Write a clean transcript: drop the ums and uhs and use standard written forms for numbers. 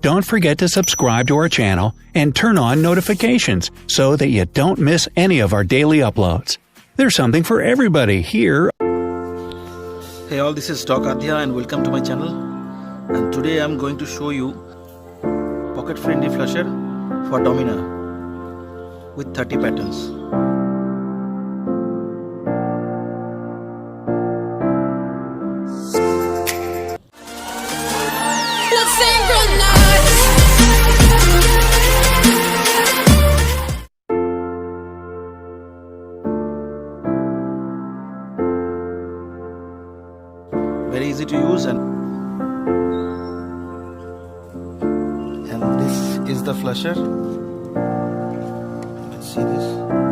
Don't forget to subscribe to our channel and turn on notifications so that you don't miss any of our daily uploads. There's something for everybody here. Hey all, this is Doc Adhya and welcome to my channel. And today I'm going to show you pocket friendly flusher for Dominar with 30 patterns. Very easy to use, and this is the flusher. You can see this.